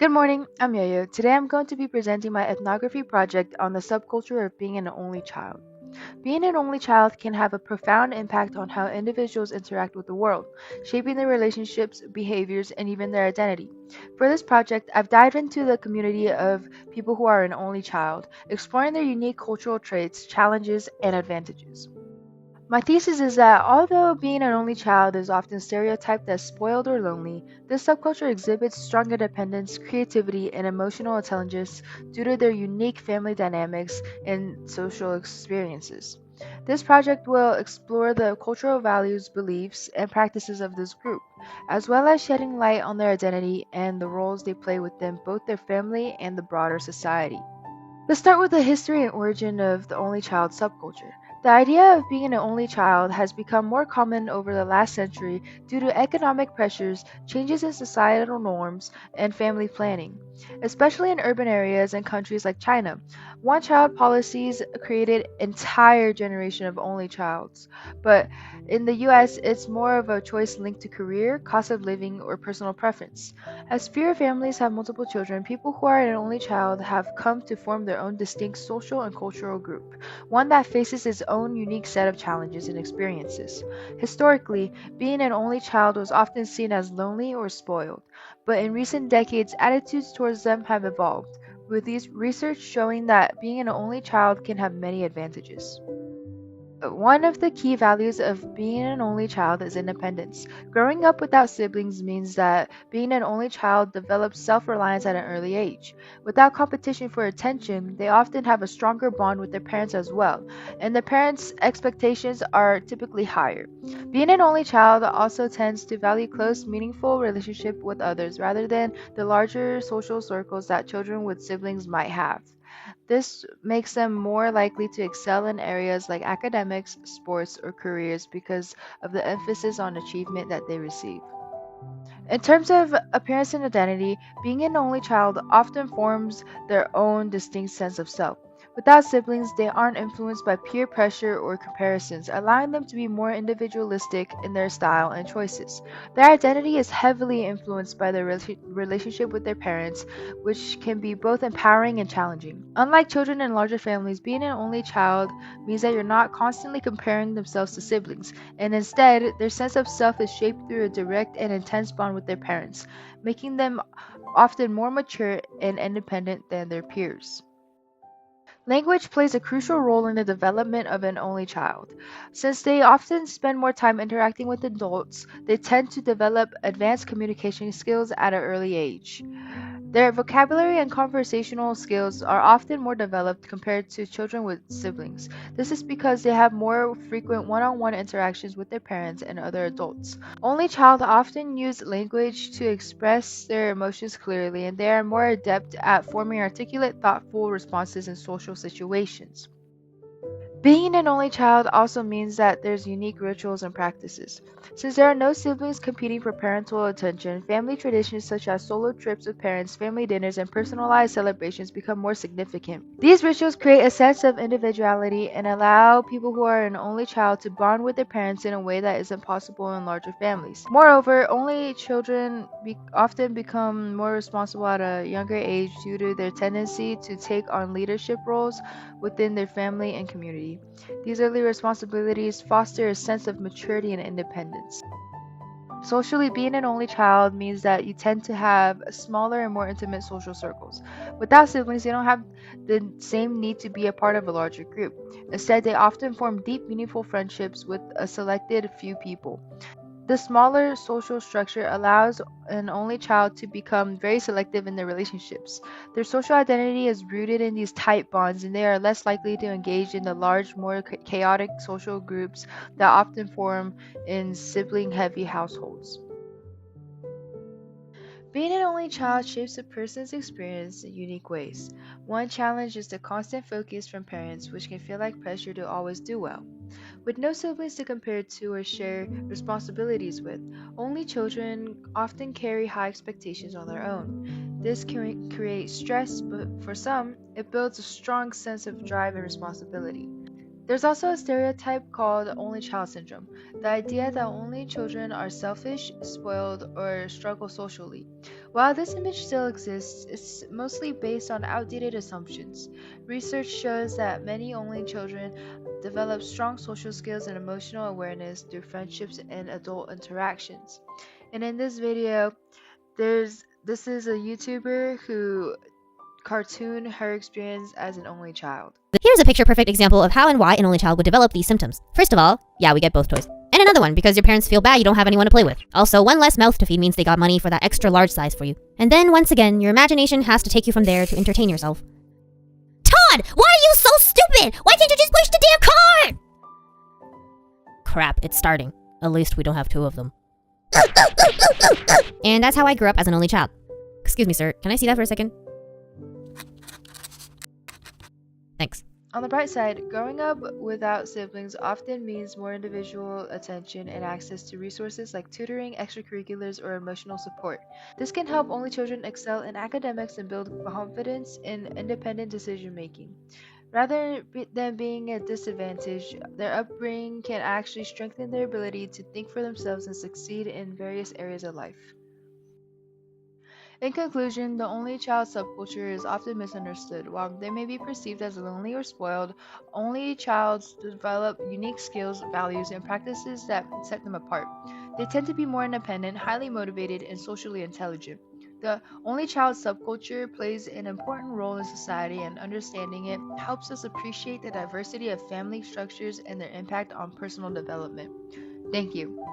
Good morning, I'm Yoyo. Today I'm going to be presenting my ethnography project on the subculture of being an only child. Being an only child can have a profound impact on how individuals interact with the world, shaping their relationships, behaviors, and even their identity. For this project, I've dived into the community of people who are an only child, exploring their unique cultural traits, challenges, and advantages. My thesis is that although being an only child is often stereotyped as spoiled or lonely, this subculture exhibits strong independence, creativity, and emotional intelligence due to their unique family dynamics and social experiences. This project will explore the cultural values, beliefs, and practices of this group, as well as shedding light on their identity and the roles they play within both their family and the broader society. Let's start with the history and origin of the only child subculture. The idea of being an only child has become more common over the last century due to economic pressures, changes in societal norms, and family planning. Especially in urban areas and countries like China, one child policies created entire generation of only childs. But in the US, it's more of a choice linked to career, cost of living, or personal preference. As fewer families have multiple children, people who are an only child have come to form their own distinct social and cultural group, one that faces its own unique set of challenges and experiences. Historically, being an only child was often seen as lonely or spoiled, but in recent decades, attitudes towards them have evolved, with these research showing that being an only child can have many advantages. One of the key values of being an only child is independence. Growing up without siblings means that being an only child develops self reliance at an early age. Without competition for attention, they often have a stronger bond with their parents as well, and the parents' expectations are typically higher. Being an only child also tends to value close, meaningful relationship with others rather than the larger social circles that children with siblings might have. This makes them more likely to excel in areas like academics, sports, or careers because of the emphasis on achievement that they receive. In terms of appearance and identity, being an only child often forms their own distinct sense of self. Without siblings, they aren't influenced by peer pressure or comparisons, allowing them to be more individualistic in their style and choices. Their identity is heavily influenced by their relationship with their parents, which can be both empowering and challenging. Unlike children in larger families, being an only child means that you're not constantly comparing themselves to siblings, and instead, their sense of self is shaped through a direct and intense bond with their parents, making them often more mature and independent than their peers. Language plays a crucial role in the development of an only child. Since they often spend more time interacting with adults, they tend to develop advanced communication skills at an early age. Their vocabulary and conversational skills are often more developed compared to children with siblings. This is because they have more frequent one on one interactions with their parents and other adults. Only child often use language to express their emotions clearly, and they are more adept at forming articulate, thoughtful responses in social situations. Being an only child also means that there's unique rituals and practices. Since there are no siblings competing for parental attention, family traditions such as solo trips with parents, family dinners, and personalized celebrations become more significant. These rituals create a sense of individuality and allow people who are an only child to bond with their parents in a way that isn't possible in larger families. Moreover, only children often become more responsible at a younger age due to their tendency to take on leadership roles within their family and community. These early responsibilities foster a sense of maturity and independence. Socially, being an only child means that you tend to have smaller and more intimate social circles. Without siblings, you don't have the same need to be a part of a larger group. Instead, they often form deep, meaningful friendships with a selected few people. The smaller social structure allows an only child to become very selective in their relationships. Their social identity is rooted in these tight bonds, and they are less likely to engage in the large, more chaotic social groups that often form in sibling heavy households. Being an only child shapes a person's experience in unique ways. One challenge is the constant focus from parents, which can feel like pressure to always do well. With no siblings to compare to or share responsibilities with, only children often carry high expectations on their own. This can create stress, but for some, it builds a strong sense of drive and responsibility. There's also a stereotype called only child syndrome, the idea that only children are selfish, spoiled, or struggle socially. While this image still exists, it's mostly based on outdated assumptions. Research shows that many only children develop strong social skills and emotional awareness through friendships and adult interactions. And in this video, this is a YouTuber who cartoon her experience as an only child. Here's a picture-perfect example of how and why an only child would develop these symptoms. First of all, yeah, we get both toys. And another one, because your parents feel bad you don't have anyone to play with. Also, one less mouth to feed means they got money for that extra large size for you. And then, once again, your imagination has to take you from there to entertain yourself. Todd! Why are you so stupid? Why can't you just push the damn cart? Crap, it's starting. At least we don't have two of them. And that's how I grew up as an only child. Excuse me, sir. Can I see that for a second? Thanks. On the bright side, growing up without siblings often means more individual attention and access to resources like tutoring, extracurriculars, or emotional support. This can help only children excel in academics and build confidence in independent decision making. Rather than being a disadvantage, their upbringing can actually strengthen their ability to think for themselves and succeed in various areas of life. In conclusion, the only child subculture is often misunderstood. While they may be perceived as lonely or spoiled, only childs develop unique skills, values, and practices that set them apart. They tend to be more independent, highly motivated, and socially intelligent. The only child subculture plays an important role in society, and understanding it helps us appreciate the diversity of family structures and their impact on personal development. Thank you.